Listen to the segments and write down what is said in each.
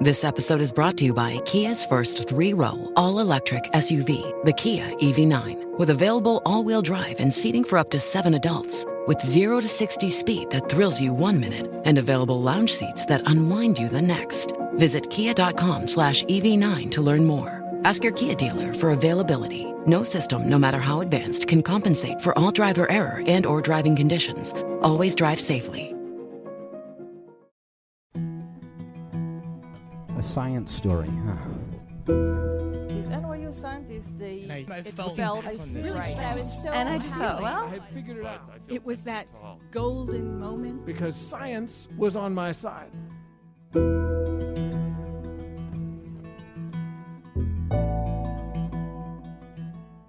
This episode is brought to you by Kia's first three-row, all-electric SUV, the Kia EV9, with available all-wheel drive and seating for up to 7 adults, with 0 to 60 speed that thrills you 1 minute and available lounge seats that unwind you the next. Visit kia.com/EV9 to learn more. Ask your Kia dealer for availability. No system, no matter how advanced, can compensate for all driver error and or driving conditions. Always drive safely. A science story, huh? These NYU scientists, I felt right. I was so And I just thought, well, I had figured it out. it was that golden moment. Because science was on my side.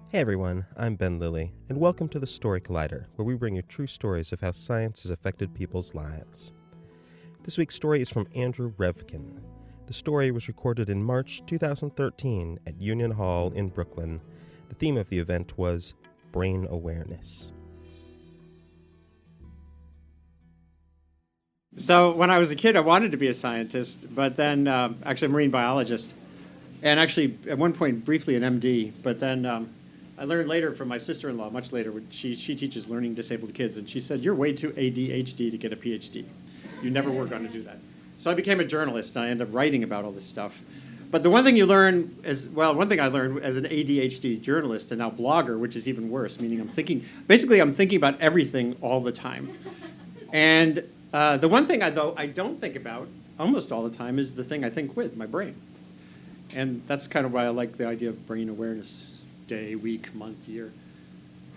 Hey everyone, I'm Ben Lilly, and welcome to the Story Collider, where we bring you true stories of how science has affected people's lives. This week's story is from Andrew Revkin. The story was recorded in March 2013 at Union Hall in Brooklyn. The theme of the event was brain awareness. So when I was a kid, I wanted to be a scientist, but then actually a marine biologist, and actually at one point briefly an MD. But then I learned later from my sister-in-law, much later, she teaches learning disabled kids, and she said, "You're way too ADHD to get a PhD. You never were going to do that." So I became a journalist, and I ended up writing about all this stuff. But the one thing you learn one thing I learned as an ADHD journalist and now blogger, which is even worse, meaning I'm thinking about everything all the time. And the one thing I don't think about almost all the time is the thing I think with, my brain. And that's kind of why I like the idea of Brain Awareness Day, week, month, year.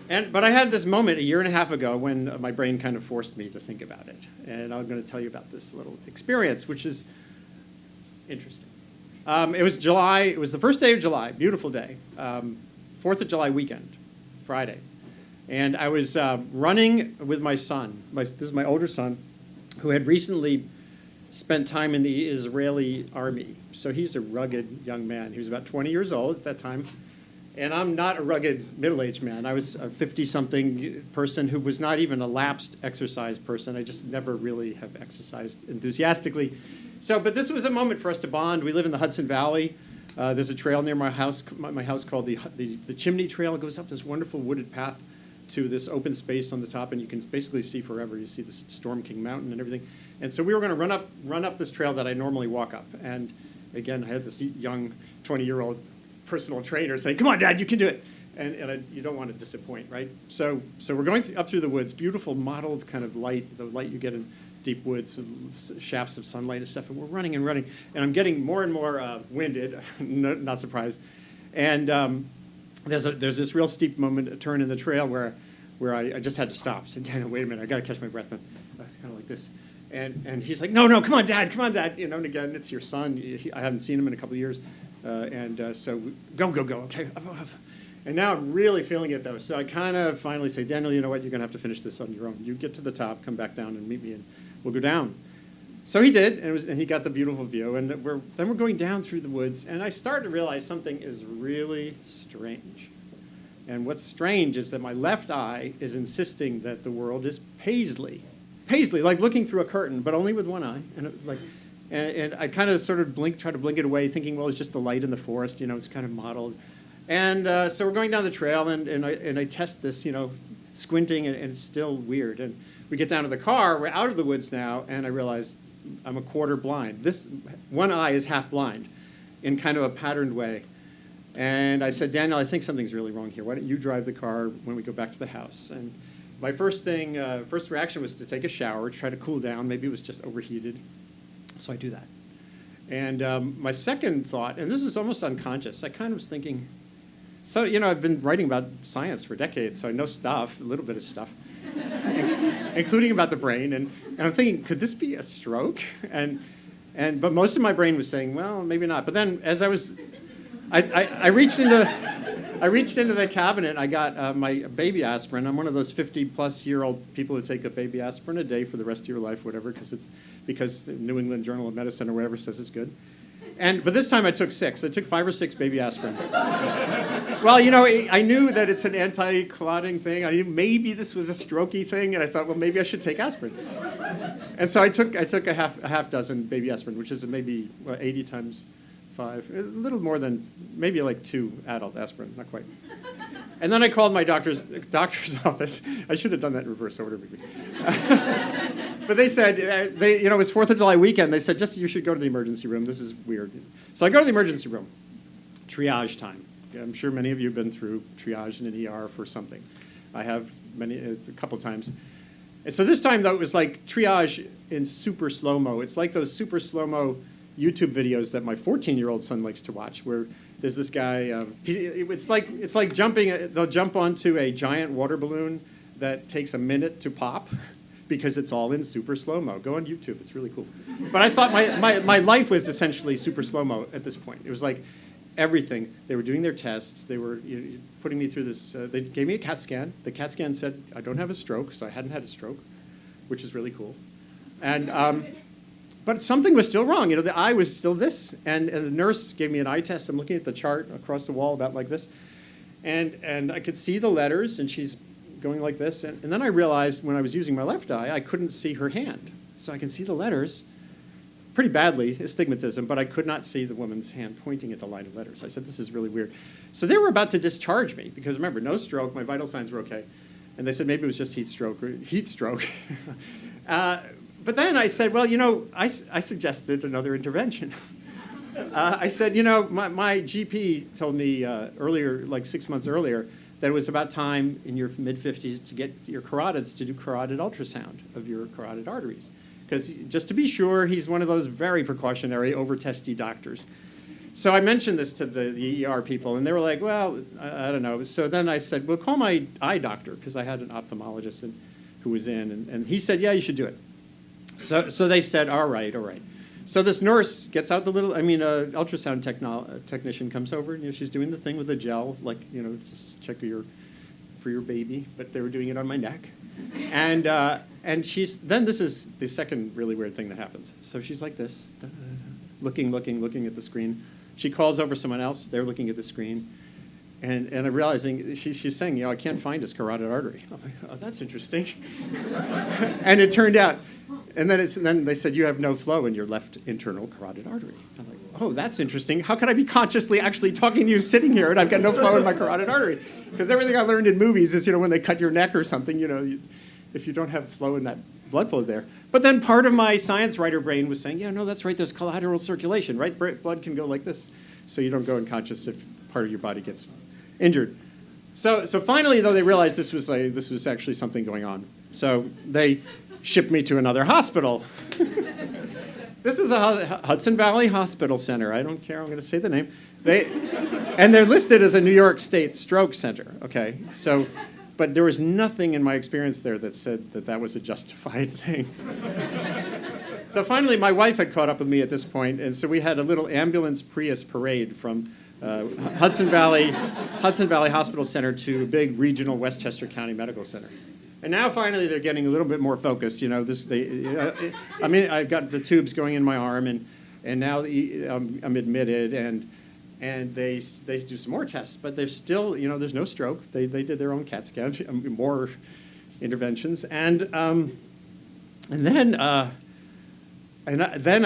But I had this moment a year and a half ago when my brain kind of forced me to think about it. And I'm going to tell you about this little experience, which is interesting. It was July. It was the first day of July, beautiful day, 4th of July weekend, Friday. And I was running with my son. This is my older son, who had recently spent time in the Israeli army. So he's a rugged young man. He was about 20 years old at that time. And I'm not a rugged middle-aged man. I was a 50-something person who was not even a lapsed exercise person. I just never really have exercised enthusiastically. But this was a moment for us to bond. We live in the Hudson Valley. There's a trail near my house called the Chimney Trail. It goes up this wonderful wooded path to this open space on the top, and you can basically see forever. You see the Storm King Mountain and everything. And so we were going to run up this trail that I normally walk up. And again, I had this young 20-year-old personal trainer saying, "Come on, Dad, you can do it." And you don't want to disappoint, right? So we're going up through the woods, beautiful mottled kind of light, the light you get in deep woods, shafts of sunlight and stuff. And we're running and running. And I'm getting more and more winded, not surprised. And there's this real steep moment, a turn in the trail where I just had to stop. I said, "Daniel, wait a minute, I got to catch my breath." And I was kind of like this. And he's like, no, come on, Dad. And again, it's your son. I haven't seen him in a couple of years. So go, okay. And now I'm really feeling it, though. So I kind of finally say, "Daniel, you know what? You're going to have to finish this on your own. You get to the top, come back down and meet me, and we'll go down." So he did, and he got the beautiful view. And then we're going down through the woods, and I started to realize something is really strange. And what's strange is that my left eye is insisting that the world is paisley, like looking through a curtain, but only with one eye. And I kind of sort of try to blink it away, thinking, well, it's just the light in the forest, it's kind of mottled. And so we're going down the trail, and I test this, squinting, and it's still weird. And we get down to the car, we're out of the woods now, and I realize I'm a quarter blind. This one eye is half blind in kind of a patterned way. And I said, "Daniel, I think something's really wrong here. Why don't you drive the car when we go back to the house?" And my first reaction was to take a shower, try to cool down. Maybe it was just overheated. So I do that. And my second thought, and this was almost unconscious, I kind of was thinking, so, I've been writing about science for decades, so I know stuff, a little bit of stuff, including about the brain. And I'm thinking, could this be a stroke? But most of my brain was saying, well, maybe not. But then as I reached into the cabinet. I got my baby aspirin. I'm one of those 50-plus-year-old people who take a baby aspirin a day for the rest of your life, whatever, because the New England Journal of Medicine or whatever says it's good. But this time I took 6. I took 5 or 6 baby aspirin. Well, I knew that it's an anti-clotting thing. I knew maybe this was a strokey thing, and I thought, well, maybe I should take aspirin. And so I took a half dozen baby aspirin, which is maybe 80 times 5, a little more than, maybe like 2 adult aspirin, not quite. And then I called my doctor's office. I should have done that in reverse order, maybe. But they said, it was 4th of July weekend. They said, just you should go to the emergency room. This is weird. So I go to the emergency room. Triage time. I'm sure many of you have been through triage in an ER for something. I have a couple times. And so this time, though, it was like triage in super slow-mo. It's like those super slow-mo YouTube videos that my 14-year-old son likes to watch, where there's this guy. It's like jumping. They'll jump onto a giant water balloon that takes a minute to pop, because it's all in super slow-mo. Go on YouTube. It's really cool. But I thought my life was essentially super slow-mo at this point. It was like everything. They were doing their tests. They were putting me through this. They gave me a CAT scan. The CAT scan said I don't have a stroke, so I hadn't had a stroke, which is really cool. And but something was still wrong. The eye was still this. And the nurse gave me an eye test. I'm looking at the chart across the wall about like this. And I could see the letters, and she's going like this. And then I realized when I was using my left eye, I couldn't see her hand. So I can see the letters pretty badly, astigmatism, but I could not see the woman's hand pointing at the line of letters. I said, this is really weird. So they were about to discharge me, because remember, no stroke, my vital signs were okay. And they said maybe it was just heat stroke. But then I said, well, I suggested another intervention. I said, my GP told me earlier, like 6 months earlier, that it was about time in your mid-50s to get your carotids to do carotid ultrasound of your carotid arteries. Because just to be sure, he's one of those very precautionary, over-testy doctors. So I mentioned this to the ER people, and they were like, well, I don't know. So then I said, well, call my eye doctor, because I had an ophthalmologist who was in, and he said, yeah, you should do it. So they said, all right. So this nurse gets out ultrasound technician comes over, and she's doing the thing with the gel, like, just check for your baby, but they were doing it on my neck. And then this is the second really weird thing that happens. So she's like this, looking at the screen. She calls over someone else. They're looking at the screen. And I'm realizing she's saying, I can't find his carotid artery. I'm like, oh, that's interesting. And it turned out, and then they said, you have no flow in your left internal carotid artery. I'm like, oh, that's interesting. How could I be consciously actually talking to you sitting here and I've got no flow in my carotid artery? Because everything I learned in movies is, when they cut your neck or something, if you don't have flow in that blood flow there. But then part of my science writer brain was saying, yeah, no, that's right, there's collateral circulation, right? Blood can go like this, so you don't go unconscious if part of your body gets injured. So finally, though, they realized this was actually something going on. So they shipped me to another hospital. This is a Hudson Valley Hospital Center. I don't care. I'm going to say the name. And they're listed as a New York State stroke center. Okay. But there was nothing in my experience there that said that was a justified thing. So finally, my wife had caught up with me at this point, and so we had a little ambulance Prius parade from Hudson Valley Hospital Center to a big regional Westchester County Medical Center. And now finally they're getting a little bit more focused. I've got the tubes going in my arm, and now I'm admitted, and they do some more tests, but there's still, there's no stroke. They did their own CAT scan, more interventions, and then I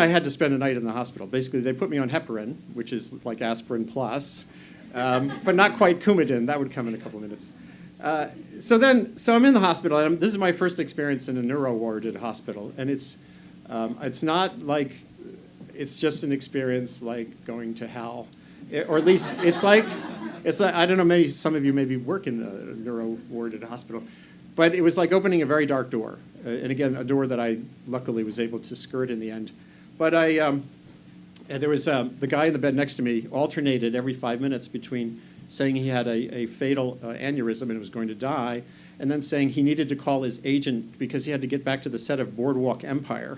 had to spend a night in the hospital. Basically, they put me on heparin, which is like aspirin plus, but not quite Coumadin. That would come in a couple of minutes. So I'm in the hospital, and this is my first experience in a neuro ward at a hospital, and it's not like, it's just an experience like going to hell, or at least it's like I don't know, maybe some of you maybe work in a neuro ward at a hospital, but it was like opening a very dark door, and again, a door that I luckily was able to skirt in the end. But there was the guy in the bed next to me alternated every 5 minutes between saying he had a fatal aneurysm and was going to die, and then saying he needed to call his agent because he had to get back to the set of Boardwalk Empire.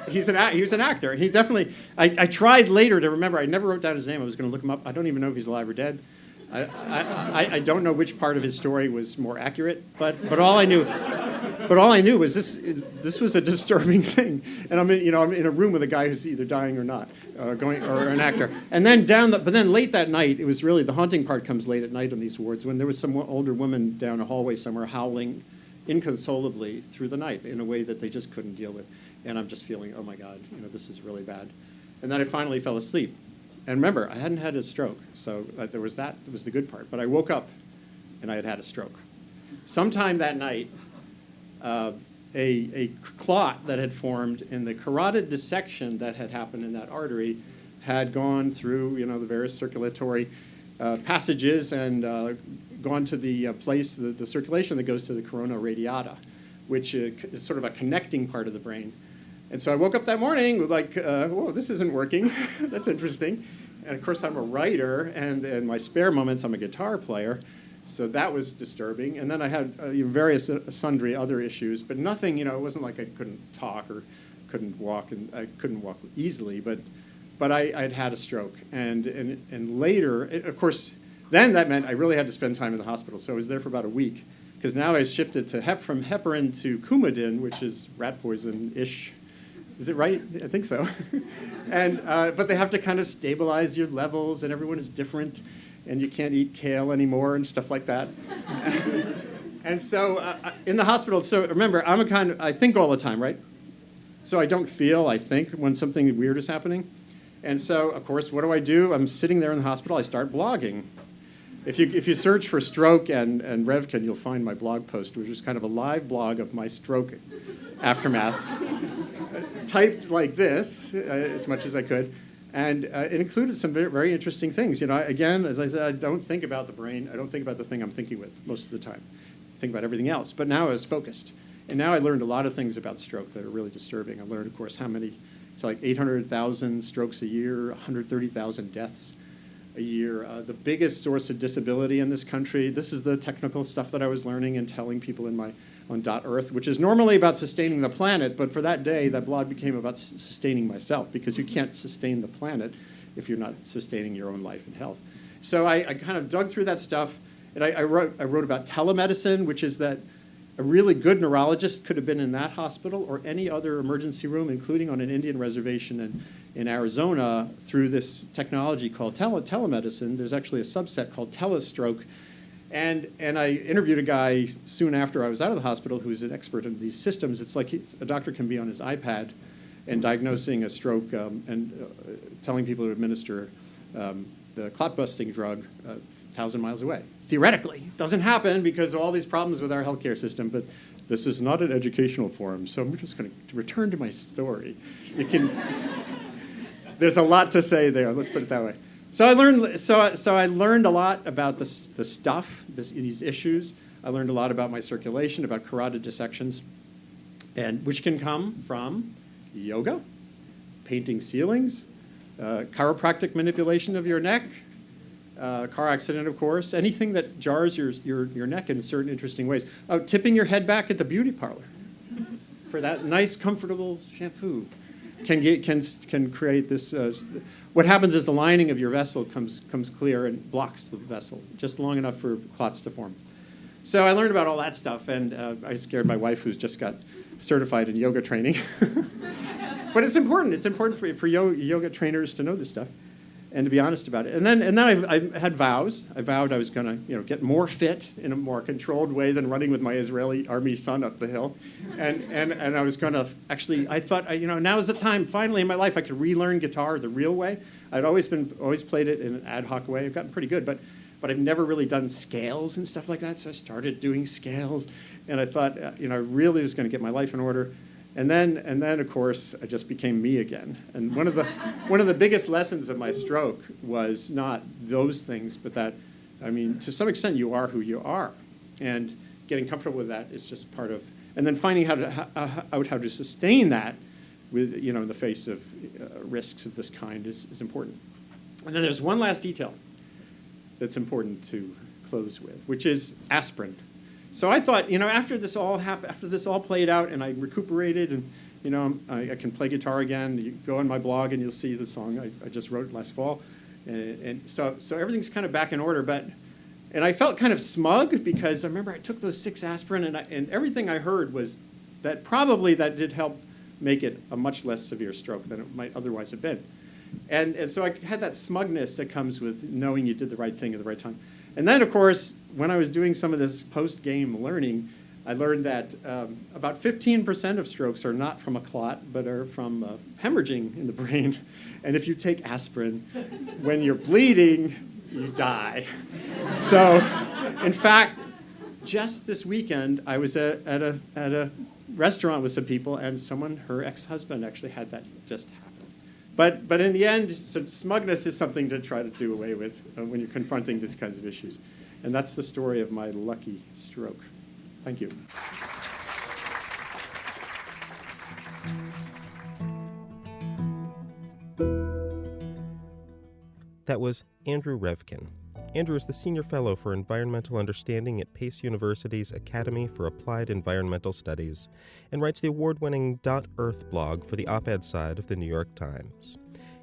He was an actor. He definitely, I tried later to remember. I never wrote down his name. I was going to look him up. I don't even know if he's alive or dead. I don't know which part of his story was more accurate, but all I knew was this was a disturbing thing, and I'm in a room with a guy who's either dying or not, or an actor. And then but then late that night, it was really the haunting part comes late at night on these wards when there was some older woman down a hallway somewhere howling inconsolably through the night in a way that they just couldn't deal with. And I'm just feeling, oh my God, this is really bad. And then I finally fell asleep. And remember, I hadn't had a stroke, so there was that. That was the good part. But I woke up, and I had had a stroke. Sometime that night, a clot that had formed in the carotid dissection that had happened in that artery had gone through, the various circulatory passages and gone to the place, the circulation that goes to the corona radiata, which is sort of a connecting part of the brain. And so I woke up that morning with like, whoa, this isn't working. That's interesting. And of course, I'm a writer, and in my spare moments, I'm a guitar player. So that was disturbing. And then I had various sundry other issues, but nothing, it wasn't like I couldn't talk or couldn't walk, and I couldn't walk easily, but I'd had a stroke. And later, of course, then that meant I really had to spend time in the hospital. So I was there for about a week, because now I shifted to from heparin to Coumadin, which is rat poison-ish. Is it right? I think so. And but they have to kind of stabilize your levels, and everyone is different, and you can't eat kale anymore and stuff like that. And so in the hospital, so remember, I think all the time, right? So I don't feel, I think, when something weird is happening. And so, of course, what do? I'm sitting there in the hospital, I start blogging. If you search for stroke and Revkin, you'll find my blog post, which is kind of a live blog of my stroke aftermath. Typed like this, as much as I could. And it included some very, very interesting things. Again, as I said, I don't think about the brain. I don't think about the thing I'm thinking with most of the time. I think about everything else. But now I was focused. And now I learned a lot of things about stroke that are really disturbing. I learned, of course, it's like 800,000 strokes a year, 130,000 deaths a year. The biggest source of disability in this country. This is the technical stuff that I was learning and telling people on .earth, which is normally about sustaining the planet, but for that day, that blog became about sustaining myself, because you can't sustain the planet if you're not sustaining your own life and health. So I kind of dug through that stuff, and I wrote about telemedicine, which is that a really good neurologist could have been in that hospital or any other emergency room, including on an Indian reservation in Arizona, through this technology called telemedicine. There's actually a subset called telestroke. And I interviewed a guy soon after I was out of the hospital who's an expert in these systems. It's like a doctor can be on his iPad and diagnosing a stroke and telling people to administer the clot-busting drug 1,000 miles away. Theoretically, it doesn't happen because of all these problems with our healthcare system, but this is not an educational forum, so I'm just going to return to my story. There's a lot to say there, let's put it that way. So I learned a lot about the stuff, these issues. I learned a lot about my circulation, about carotid dissections, and which can come from yoga, painting ceilings, chiropractic manipulation of your neck, car accident, of course, anything that jars your neck in certain interesting ways. Oh, tipping your head back at the beauty parlor for that nice, comfortable shampoo can create this. What happens is the lining of your vessel comes clear and blocks the vessel just long enough for clots to form. So I learned about all that stuff, and I scared my wife, who's just got certified in yoga training. But it's important. It's important for yoga trainers to know this stuff and to be honest about it. And then I had vows. I vowed I was going to get more fit in a more controlled way than running with my Israeli army son up the hill. And I was going to I thought now is the time finally in my life I could relearn guitar the real way. I'd always played it in an ad hoc way. I've gotten pretty good, but I've never really done scales and stuff like that. So I started doing scales, and I thought I really was going to get my life in order. And then, of course, I just became me again. And one of the biggest lessons of my stroke was not those things, but that, to some extent, you are who you are, and getting comfortable with that is just part of. And then finding how to sustain that, with in the face of risks of this kind is important. And then there's one last detail that's important to close with, which is aspirin. So I thought, after this all played out, and I recuperated, and I can play guitar again. You go on my blog, and you'll see the song I just wrote last fall, and so everything's kind of back in order. And I felt kind of smug because I remember I took those 6 aspirin, and everything I heard was that probably that did help make it a much less severe stroke than it might otherwise have been. And so I had that smugness that comes with knowing you did the right thing at the right time. And then, of course, when I was doing some of this post-game learning, I learned that about 15% of strokes are not from a clot, but are from hemorrhaging in the brain. And if you take aspirin, when you're bleeding, you die. So, in fact, just this weekend, I was at a restaurant with some people, and her ex-husband actually had that just happen. But in the end, so smugness is something to try to do away with when you're confronting these kinds of issues. And that's the story of my lucky stroke. Thank you. That was Andrew Revkin. Andrew is the Senior Fellow for Environmental Understanding at Pace University's Academy for Applied Environmental Studies and writes the award-winning .Earth blog for the op-ed side of the New York Times.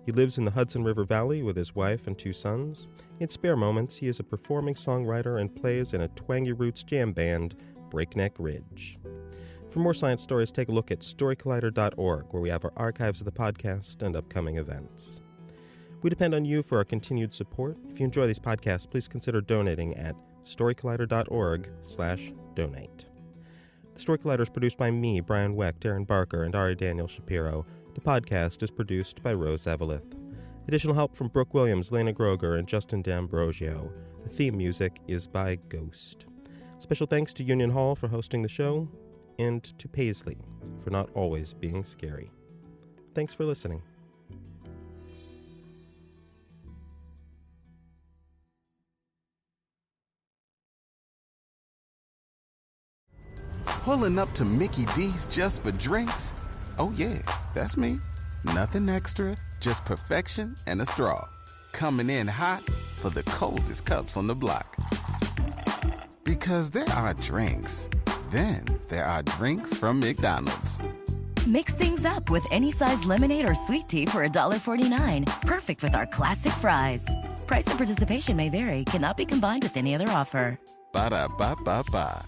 He lives in the Hudson River Valley with his wife and 2 sons. In spare moments, he is a performing songwriter and plays in a twangy roots jam band, Breakneck Ridge. For more science stories, take a look at storycollider.org, where we have our archives of the podcast and upcoming events. We depend on you for our continued support. If you enjoy these podcasts, please consider donating at storycollider.org/donate. The Story Collider is produced by me, Brian Weck, Darren Barker, and Ari Daniel Shapiro. The podcast is produced by Rose Eveleth. Additional help from Brooke Williams, Lena Groger, and Justin D'Ambrosio. The theme music is by Ghost. Special thanks to Union Hall for hosting the show, and to Paisley for not always being scary. Thanks for listening. Pulling up to Mickey D's just for drinks? Oh yeah, that's me. Nothing extra, just perfection and a straw. Coming in hot for the coldest cups on the block. Because there are drinks. Then there are drinks from McDonald's. Mix things up with any size lemonade or sweet tea for $1.49. Perfect with our classic fries. Price and participation may vary. Cannot be combined with any other offer. Ba-da-ba-ba-ba.